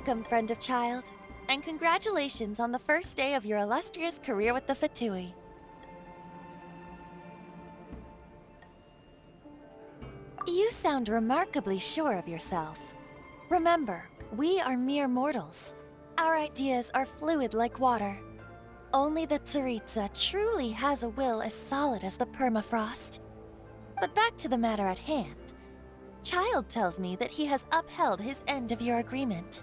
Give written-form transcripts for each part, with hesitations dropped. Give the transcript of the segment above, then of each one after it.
Welcome, friend of child, and congratulations on the first day of your illustrious career with the Fatui. You sound remarkably sure of yourself. Remember, we are mere mortals. Our ideas are fluid like water. Only the Tsaritsa truly has a will as solid as the permafrost. But back to the matter at hand. Child tells me that he has upheld his end of your agreement.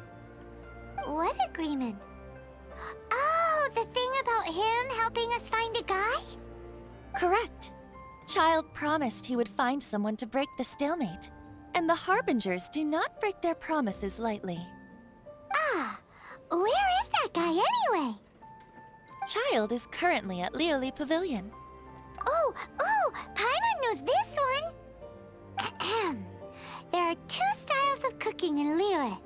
What agreement? Oh, the thing about him helping us find a guy? Correct. Child promised he would find someone to break the stalemate. And the Harbingers do not break their promises lightly. Ah, where is that guy anyway? Child is currently at Lioli Pavilion. Oh, Paimon knows this one! Ahem. There are two styles of cooking in Liyue,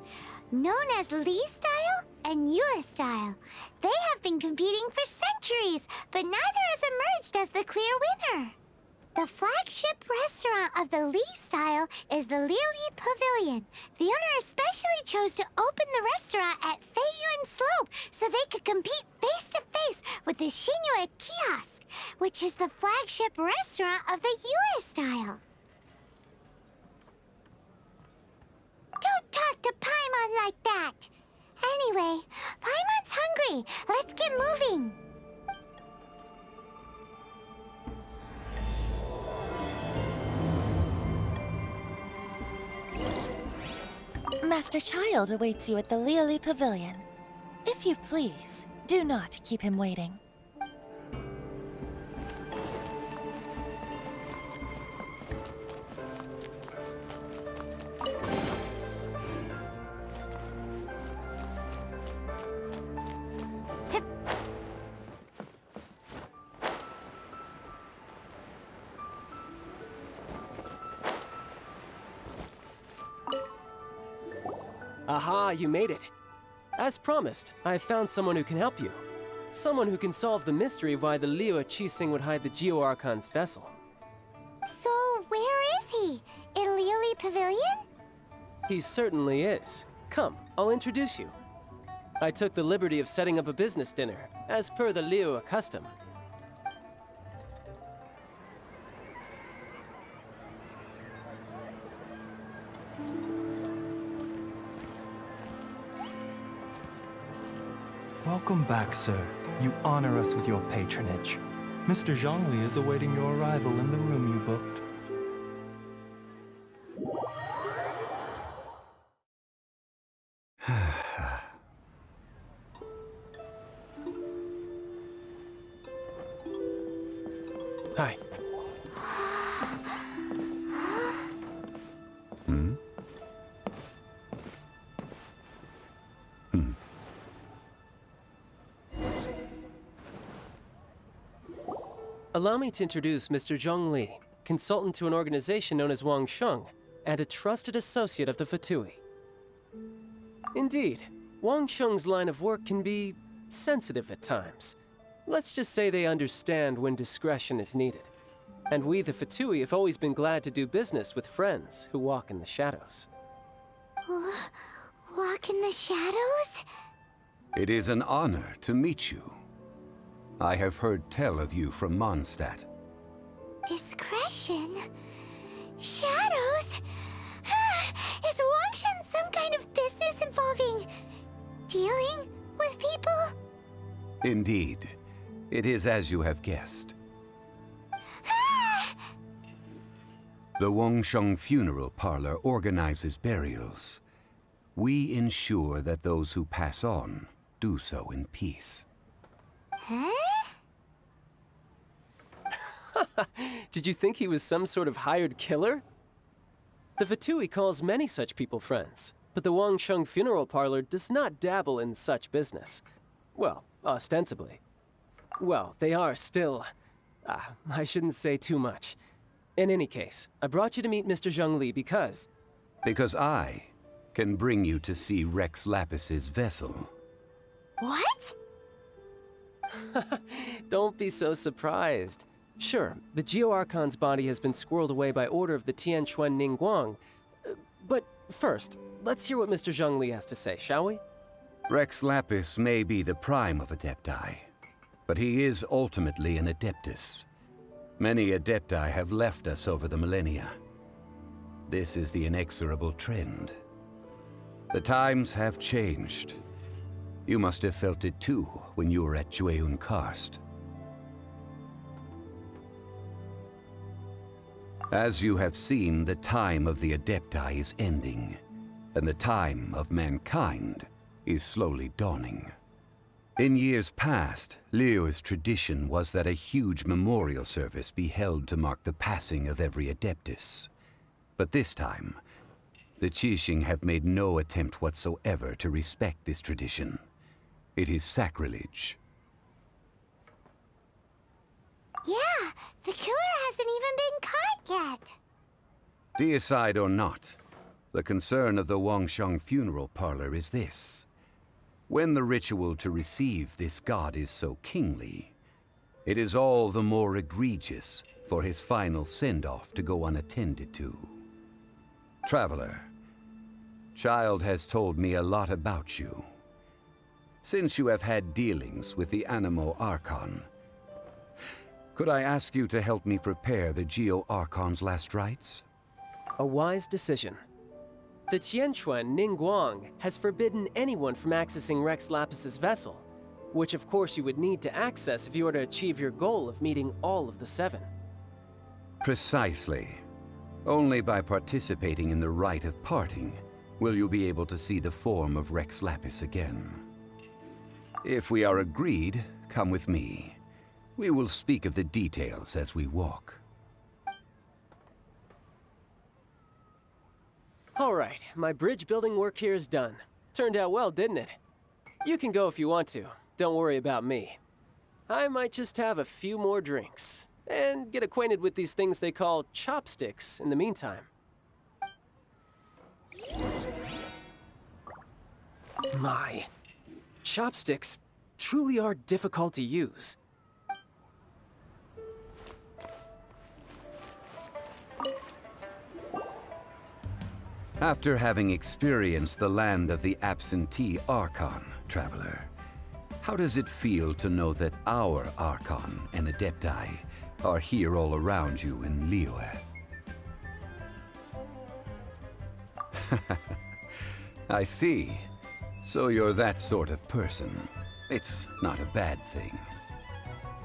known as Li style and Yue style. They have been competing for centuries, but neither has emerged as the clear winner. The flagship restaurant of the Li style is the Lioli Pavilion. The owner especially chose to open the restaurant at Feiyuan Slope so they could compete face-to-face with the Shinue Kiosk, which is the flagship restaurant of the Yue style. Don't talk to Paimon like that! Anyway, Paimon's hungry. Let's get moving. Master Child awaits you at the Lioli Pavilion. If you please, do not keep him waiting. Aha, you made it. As promised, I have found someone who can help you. Someone who can solve the mystery of why the Liyue Qixing would hide the Geo-Archon's vessel. So, where is he? In Lioli Pavilion? He certainly is. Come, I'll introduce you. I took the liberty of setting up a business dinner, as per the Liyue custom. Welcome back, sir. You honor us with your patronage. Mr. Zhongli is awaiting your arrival in the room you booked. Hi. Allow me to introduce Mr. Zhongli, consultant to an organization known as Wang Sheng, and a trusted associate of the Fatui. Indeed, Wang Sheng's line of work can be sensitive at times. Let's just say they understand when discretion is needed. And we, the Fatui, have always been glad to do business with friends who walk in the shadows. Walk in the shadows? It is an honor to meet you. I have heard tell of you from Mondstadt. Discretion? Shadows? Is Wangshan some kind of business involving dealing with people? Indeed. It is as you have guessed. The Wangsheng Funeral Parlor organizes burials. We ensure that those who pass on do so in peace. Huh? Did you think he was some sort of hired killer? The Fatui calls many such people friends, but the Wangsheng Funeral Parlor does not dabble in such business. Well, ostensibly. Well, they are still... I shouldn't say too much. In any case, I brought you to meet Mr. Zhongli because... Because I can bring you to see Rex Lapis's vessel. What? Don't be so surprised. Sure, the Geo-Archon's body has been squirreled away by order of the Tianquan Ningguang. But first, let's hear what Mr. Zhongli has to say, shall we? Rex Lapis may be the prime of Adepti, but he is ultimately an Adeptus. Many Adepti have left us over the millennia. This is the inexorable trend. The times have changed. You must have felt it too when you were at Jueyun Karst. As you have seen, the time of the Adepti is ending, and the time of mankind is slowly dawning. In years past, Liyue's tradition was that a huge memorial service be held to mark the passing of every Adeptus. But this time, the Qixing have made no attempt whatsoever to respect this tradition. It is sacrilege. Yeah, the killer hasn't even been caught yet. Deicide or not, the concern of the Wangsheng funeral parlor is this. When the ritual to receive this god is so kingly, it is all the more egregious for his final send-off to go unattended to. Traveler, Child has told me a lot about you. Since you have had dealings with the Animo Archon, could I ask you to help me prepare the Geo Archon's last rites? A wise decision. The Tianquan Ningguang has forbidden anyone from accessing Rex Lapis's vessel, which of course you would need to access if you were to achieve your goal of meeting all of the 7. Precisely. Only by participating in the rite of parting will you be able to see the form of Rex Lapis again. If we are agreed, come with me. We will speak of the details as we walk. All right, my bridge building work here is done. Turned out well, didn't it? You can go if you want to. Don't worry about me. I might just have a few more drinks and get acquainted with these things they call chopsticks in the meantime. My, chopsticks truly are difficult to use. After having experienced the land of the absentee Archon, Traveler, how does it feel to know that our Archon and Adepti are here all around you in Liyue? I see. So you're that sort of person. It's not a bad thing.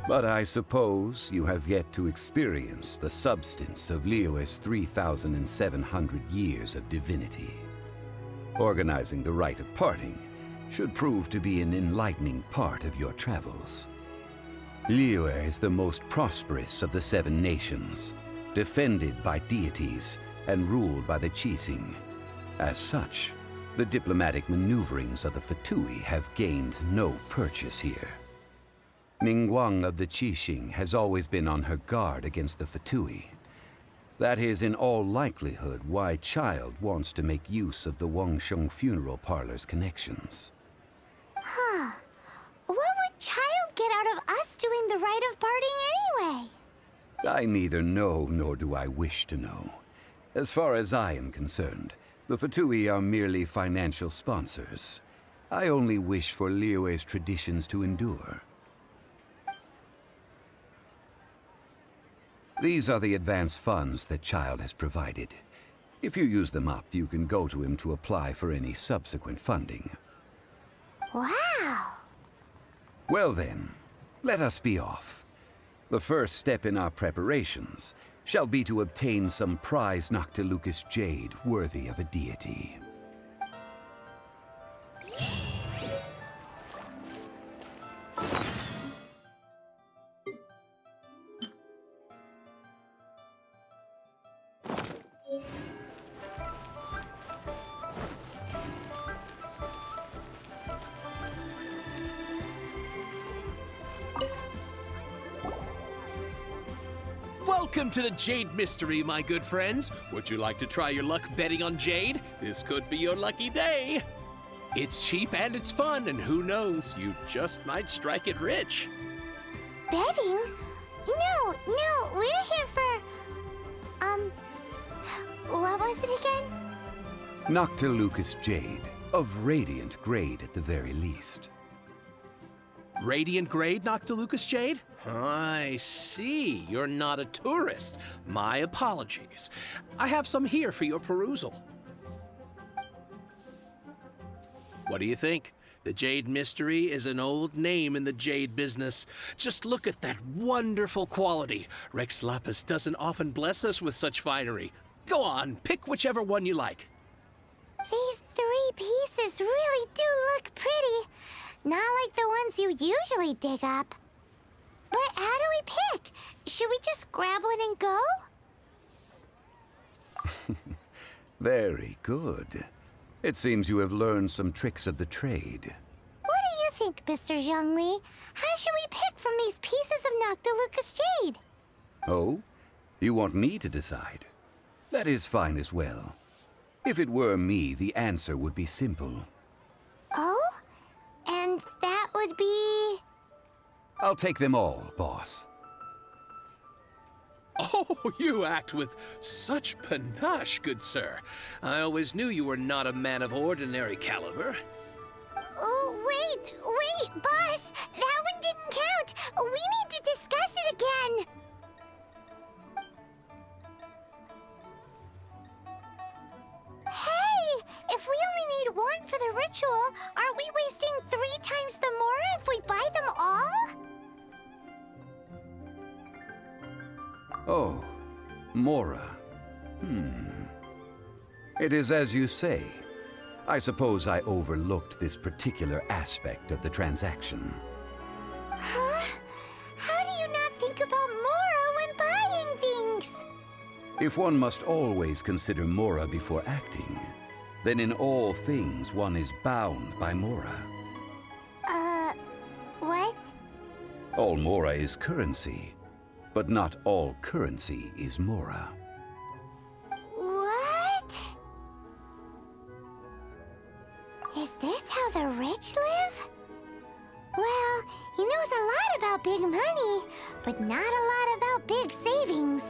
But I suppose you have yet to experience the substance of Liyue's 3,700 years of divinity. Organizing the rite of parting should prove to be an enlightening part of your travels. Liyue is the most prosperous of the 7 nations, defended by deities and ruled by the Qixing. As such, the diplomatic maneuverings of the Fatui have gained no purchase here. Ningguang of the Qixing has always been on her guard against the Fatui. That is in all likelihood why Child wants to make use of the Wangsheng funeral parlor's connections. Huh. What would Child get out of us doing the rite of parting anyway? I neither know nor do I wish to know. As far as I am concerned, the Fatui are merely financial sponsors. I only wish for Liyue's traditions to endure. These are the advance funds that Child has provided. If you use them up, you can go to him to apply for any subsequent funding. Wow! Well then, let us be off. The first step in our preparations shall be to obtain some prized Noctilucous jade worthy of a deity. Welcome to the Jade Mystery, my good friends. Would you like to try your luck betting on Jade? This could be your lucky day. It's cheap and it's fun, and who knows, you just might strike it rich. Betting? No, we're here for... What was it again? Noctilucous Jade, of radiant grade at the very least. Radiant grade, Noctilucous Jade? I see. You're not a tourist. My apologies. I have some here for your perusal. What do you think? The Jade Mystery is an old name in the jade business. Just look at that wonderful quality. Rex Lapis doesn't often bless us with such finery. Go on, pick whichever one you like. These 3 pieces really do look pretty. Not like the ones you usually dig up. But how do we pick? Should we just grab one and go? Very good. It seems you have learned some tricks of the trade. What do you think, Mr. Zhongli? How should we pick from these pieces of Noctilucous Jade? Oh? You want me to decide? That is fine as well. If it were me, the answer would be simple. Oh? And that would be... I'll take them all, boss. Oh, you act with such panache, good sir. I always knew you were not a man of ordinary caliber. Oh, wait, boss! That one didn't count! We need to discuss it again! Hey! If we only need 1 for the ritual, aren't we wasting 3 times the more if we buy them all? Oh, Mora. It is as you say. I suppose I overlooked this particular aspect of the transaction. Huh? How do you not think about Mora when buying things? If one must always consider Mora before acting, then in all things one is bound by Mora. What? All Mora is currency, but not all currency is Mora. What? Is this how the rich live? Well, he knows a lot about big money, but not a lot about big savings.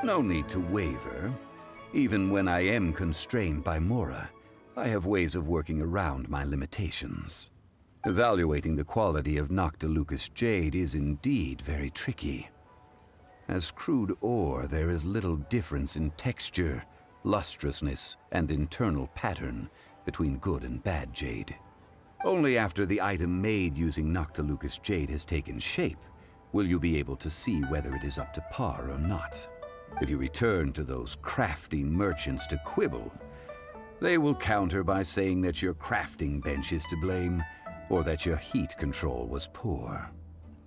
No need to waver. Even when I am constrained by Mora, I have ways of working around my limitations. Evaluating the quality of Noctilucous Jade is indeed very tricky. As crude ore, there is little difference in texture, lustrousness, and internal pattern between good and bad jade. Only after the item made using Noctilucous Jade has taken shape will you be able to see whether it is up to par or not. If you return to those crafty merchants to quibble, they will counter by saying that your crafting bench is to blame, or that your heat control was poor.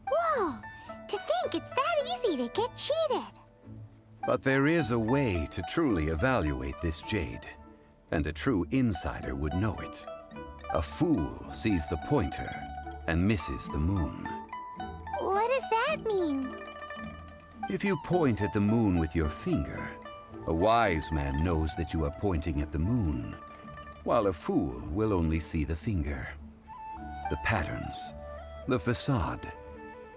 Whoa! To think it's that easy to get cheated! But there is a way to truly evaluate this jade, and a true insider would know it. A fool sees the pointer and misses the moon. What does that mean? If you point at the moon with your finger, a wise man knows that you are pointing at the moon, while a fool will only see the finger. The patterns, the facade,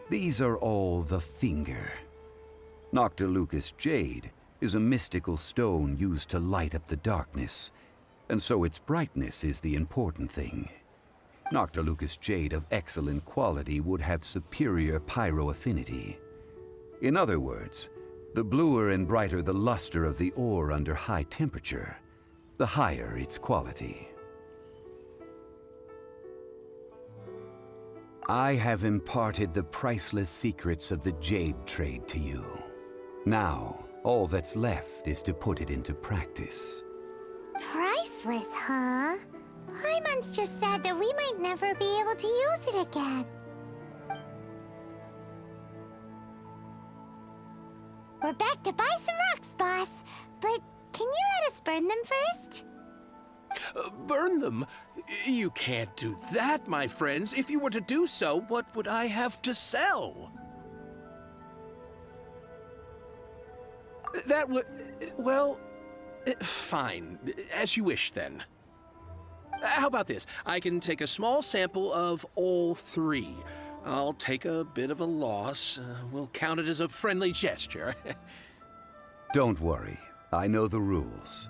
these are all the finger. Noctilucous Jade is a mystical stone used to light up the darkness, and so its brightness is the important thing. Noctilucous Jade of excellent quality would have superior pyroaffinity. In other words, the bluer and brighter the luster of the ore under high temperature, the higher its quality. I have imparted the priceless secrets of the jade trade to you. Now, all that's left is to put it into practice. Priceless, huh? Hyman's just said that we might never be able to use it again. We're back to buy some rocks, boss. But can you let us burn them first? Burn them? You can't do that, my friends. If you were to do so, what would I have to sell? That would... well... fine. As you wish, then. How about this? I can take a small sample of all 3. I'll take a bit of a loss. We'll count it as a friendly gesture. Don't worry, I know the rules.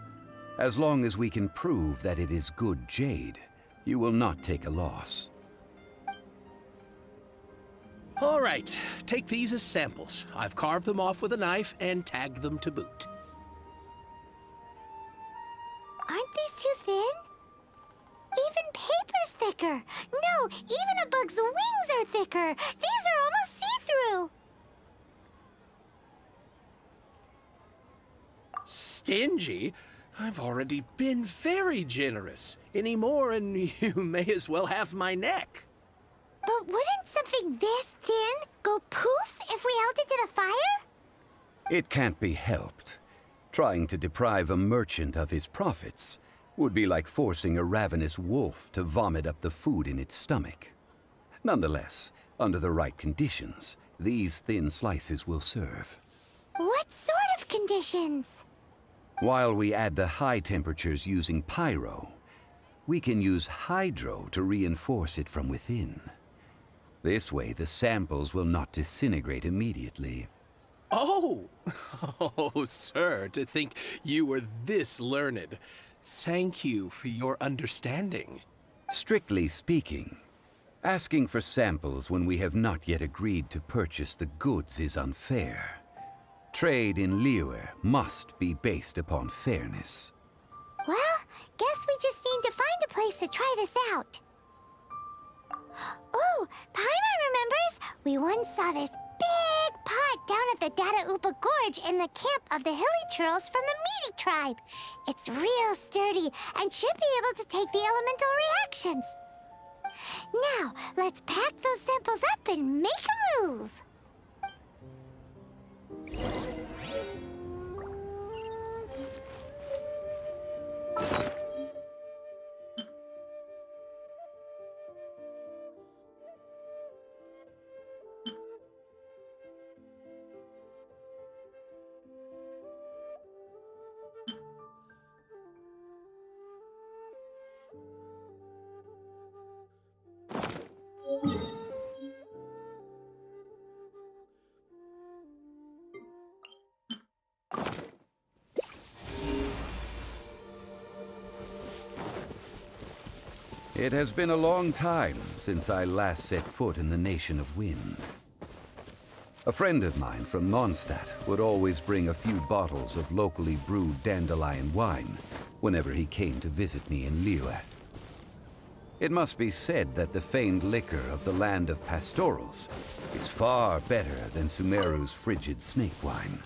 As long as we can prove that it is good jade, you will not take a loss. All right, take these as samples. I've carved them off with a knife and tagged them to boot. Aren't these too thin? Even paper's thicker. No, even a bug's wings are thicker. These are almost see-through. Stingy? I've already been very generous. Any more and you may as well have my neck. But wouldn't something this thin go poof if we held it to the fire? It can't be helped. Trying to deprive a merchant of his profits would be like forcing a ravenous wolf to vomit up the food in its stomach. Nonetheless, under the right conditions, these thin slices will serve. What sort of conditions? While we add the high temperatures using pyro, we can use hydro to reinforce it from within. This way, the samples will not disintegrate immediately. Oh! Oh, sir, to think you were this learned. Thank you for your understanding. Strictly speaking, asking for samples when we have not yet agreed to purchase the goods is unfair. Trade in Liyue must be based upon fairness. Well, guess we just need to find a place to try this out. Oh, Paimon remembers we once saw this big pot down at the Dada Upa Gorge in the camp of the hilly churls from the Meaty tribe. It's real sturdy and should be able to take the elemental reactions. Now, let's pack those samples up and make a move. It has been a long time since I last set foot in the Nation of Wind. A friend of mine from Mondstadt would always bring a few bottles of locally brewed dandelion wine whenever he came to visit me in Liyue. It must be said that the famed liquor of the land of pastorals is far better than Sumeru's frigid snake wine.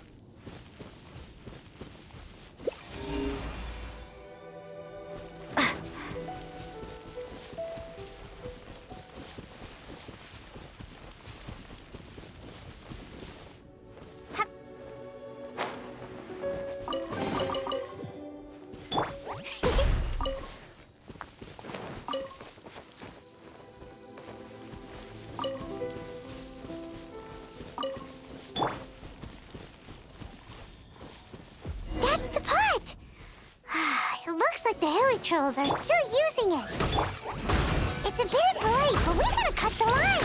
Trolls are still using it. It's a bit bright, but we gotta cut the line.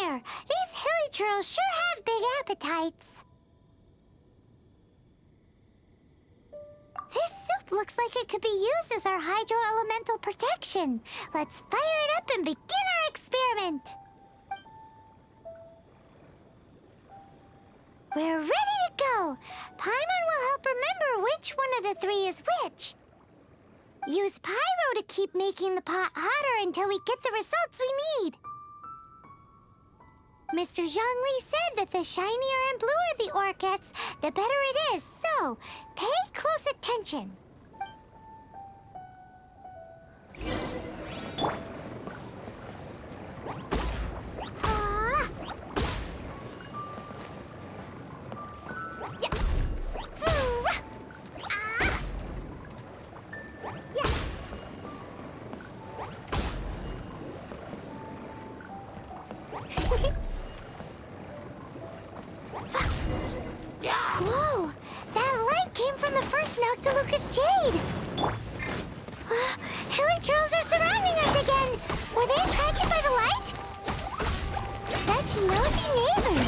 These hilly churls sure have big appetites. This soup looks like it could be used as our hydro-elemental protection. Let's fire it up and begin our experiment. We're ready to go. Paimon will help remember which one of the three is which. Use pyro to keep making the pot hotter until we get the results we need. Mr. Zhongli said that the shinier and bluer the ore gets, the better it is, so pay close attention. Whoa! That light came from the first Noctilucous Jade! Hilichurls are surrounding us again! Were they attracted by the light? Such nosy neighbors!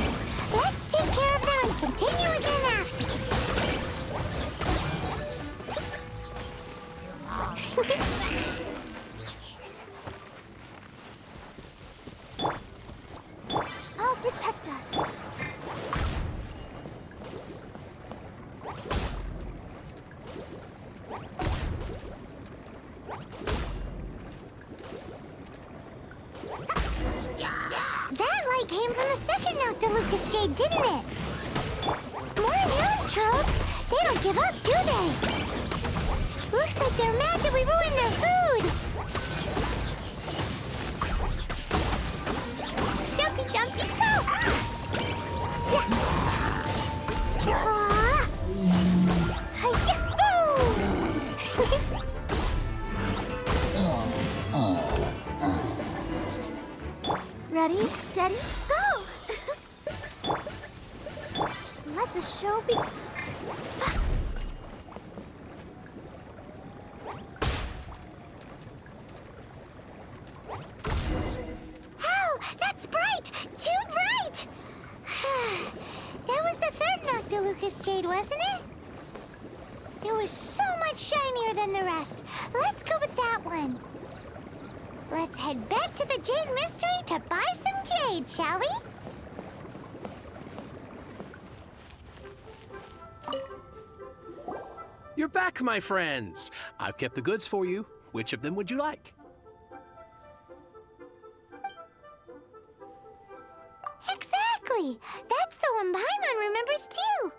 Let's take care of them and continue again after. I'll protect us. That light came from the second Noctilucous Jade, didn't it? More Hilichurls! They don't give up, do they? Looks like they're mad that we ruined their food! Dumpy Dumpy Go! Ready, steady, go! Let the show begin. Ow! That's bright! Too bright! That was the third Noctilucous Jade, wasn't it? It was so much shinier than the rest. Let's go with that one. Let's head back to the Jade Mystery to buy some jade, shall we? You're back, my friends. I've kept the goods for you. Which of them would you like? Exactly! That's the one Paimon remembers too!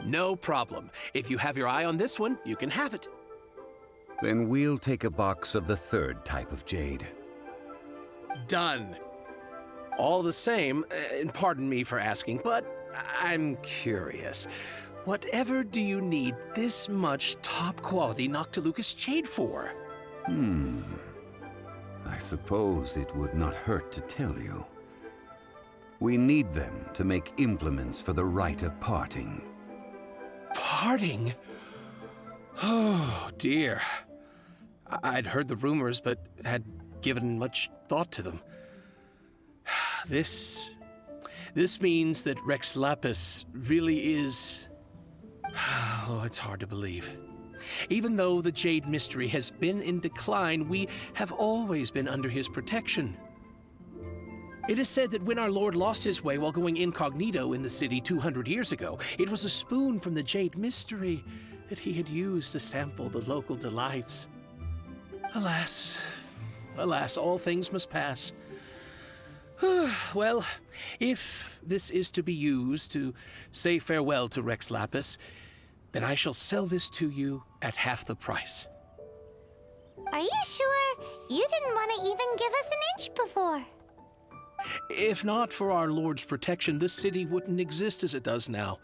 No problem. If you have your eye on this one, you can have it. Then we'll take a box of the third type of jade. Done. All the same, and pardon me for asking, but I'm curious. Whatever do you need this much top-quality Noctilucous Jade for? I suppose it would not hurt to tell you. We need them to make implements for the rite of parting. Parting? Oh, dear. I'd heard the rumors, but had given much thought to them. This means that Rex Lapis really is... Oh, it's hard to believe. Even though the Jade Mystery has been in decline, we have always been under his protection. It is said that when our Lord lost his way while going incognito in the city 200 years ago, it was a spoon from the Jade Mystery that he had used to sample the local delights. Alas, alas, all things must pass. Well, if this is to be used to say farewell to Rex Lapis, then I shall sell this to you at half the price. Are you sure? You didn't want to even give us an inch before. If not for our Lord's protection, this city wouldn't exist as it does now.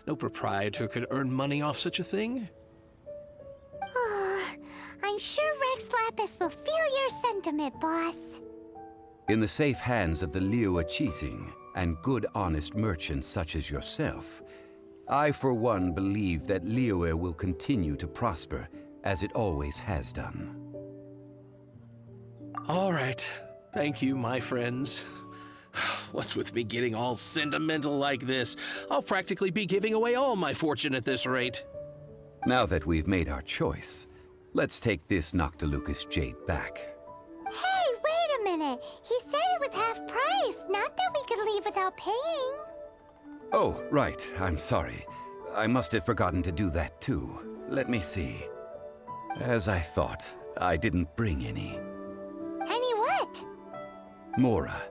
No proprietor could earn money off such a thing. I'm sure Rex Lapis will feel your sentiment, boss. In the safe hands of the Liyue Qixing and good honest merchants such as yourself, I for one believe that Liyue will continue to prosper as it always has done. All right. Thank you, my friends. What's with me getting all sentimental like this? I'll practically be giving away all my fortune at this rate. Now that we've made our choice, let's take this Noctilucous Jade back. Hey, wait a minute. He said it was half price, not that we could leave without paying. Oh, right. I'm sorry. I must have forgotten to do that too. Let me see. As I thought, I didn't bring any. Any what? Mora,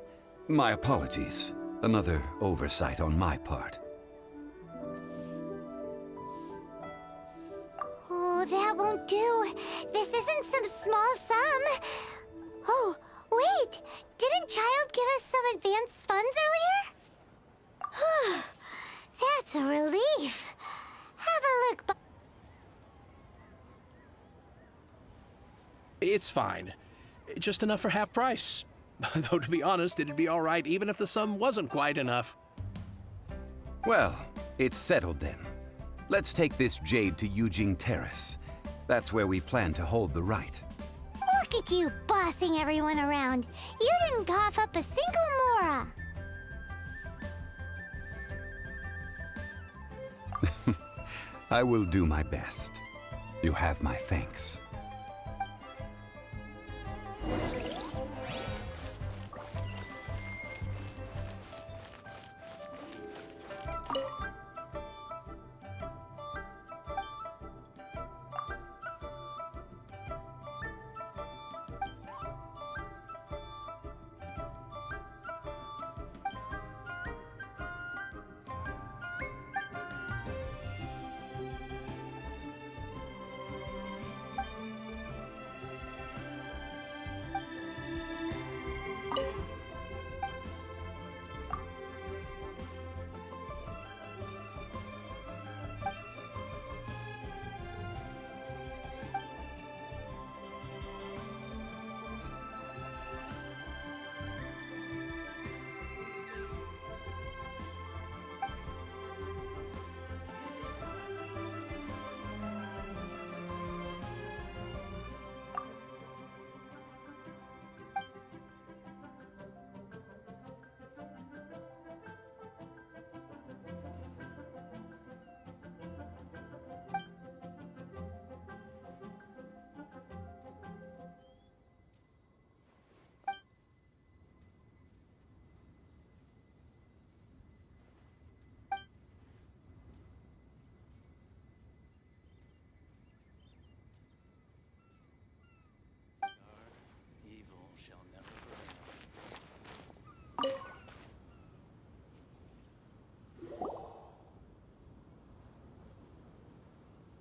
my apologies. Another oversight on my part. Oh, that won't do. This isn't some small sum. Oh, wait! Didn't Child give us some advanced funds earlier? That's a relief. Have a look. It's fine. Just enough for half price. Though, to be honest, it'd be all right even if the sum wasn't quite enough. Well, it's settled then. Let's take this jade to Yujing Terrace. That's where we plan to hold the rite. Look at you bossing everyone around. You didn't cough up a single Mora. I will do my best. You have my thanks.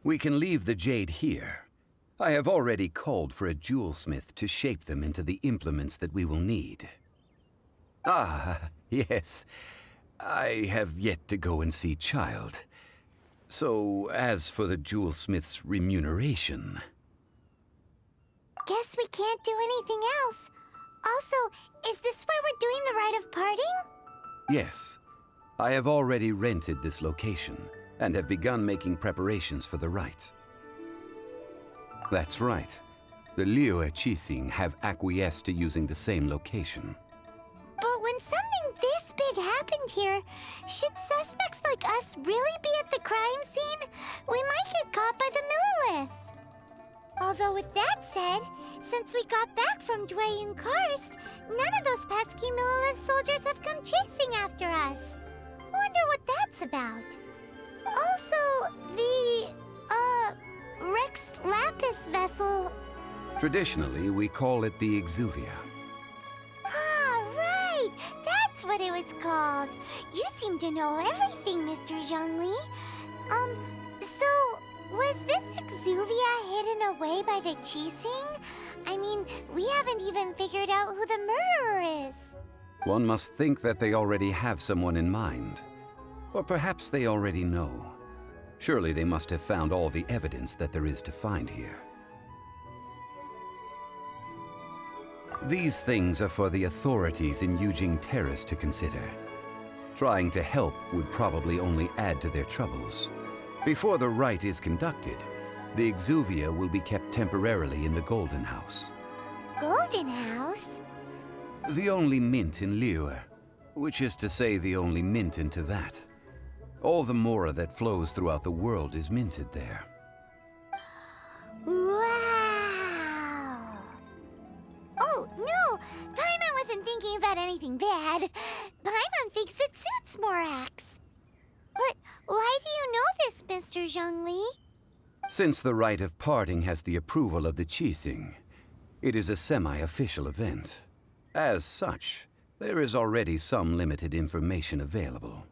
We can leave the jade here. I have already called for a jewelsmith to shape them into the implements that we will need. Ah, yes. I have yet to go and see Child. So, as for the jewelsmith's remuneration... Guess we can't do anything else. Also, is this where we're doing the rite of parting? Yes. I have already rented this location, and have begun making preparations for the rite. That's right. The Liyue Qixing have acquiesced to using the same location. But when something this big happened here, should suspects like us really be at the crime scene? We might get caught by the Millilith. Although with that said, since we got back from Dwayne Karst, none of those pesky Millilith soldiers have come chasing after us. Wonder what that's about. Also, the, Rex Lapis vessel... Traditionally, we call it the Exuvia. Ah, right! That's what it was called. You seem to know everything, Mr. Zhongli. So, was this Exuvia hidden away by the Qixing? I mean, we haven't even figured out who the murderer is. One must think that they already have someone in mind. Or perhaps they already know. Surely they must have found all the evidence that there is to find here. These things are for the authorities in Yujing Terrace to consider. Trying to help would probably only add to their troubles. Before the rite is conducted, the Exuvia will be kept temporarily in the Golden House. Golden House? The only mint in Liyue, which is to say the only mint in Teyvat. All the mora that flows throughout the world is minted there. Wow! Oh, no! Paimon wasn't thinking about anything bad. Paimon thinks it suits Morax. But why do you know this, Mr. Zhongli? Since the rite of parting has the approval of the Qixing, it is a semi-official event. As such, there is already some limited information available.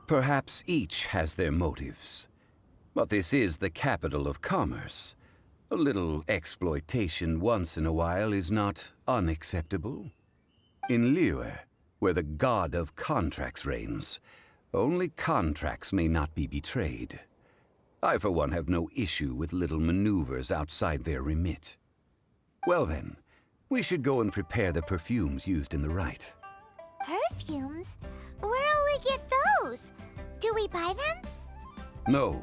Perhaps each has their motives, but this is the capital of commerce. A little exploitation once in a while is not unacceptable. In Liyue, where the god of contracts reigns, only contracts may not be betrayed. I, for one, have no issue with little maneuvers outside their remit. Well then, we should go and prepare the perfumes used in the rite. Perfumes? Where'll we get those? Do we buy them? No.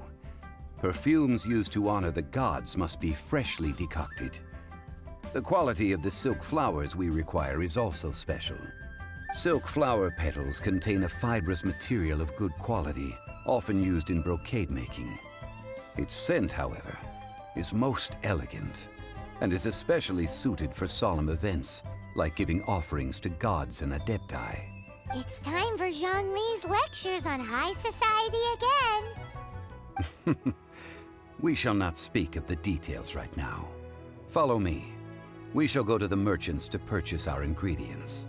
Perfumes used to honor the gods must be freshly decocted. The quality of the silk flowers we require is also special. Silk flower petals contain a fibrous material of good quality, often used in brocade making. Its scent, however, is most elegant, and is especially suited for solemn events, like giving offerings to gods and adepti. It's time for Zhongli's lectures on high society again. We shall not speak of the details right now. Follow me. We shall go to the merchants to purchase our ingredients.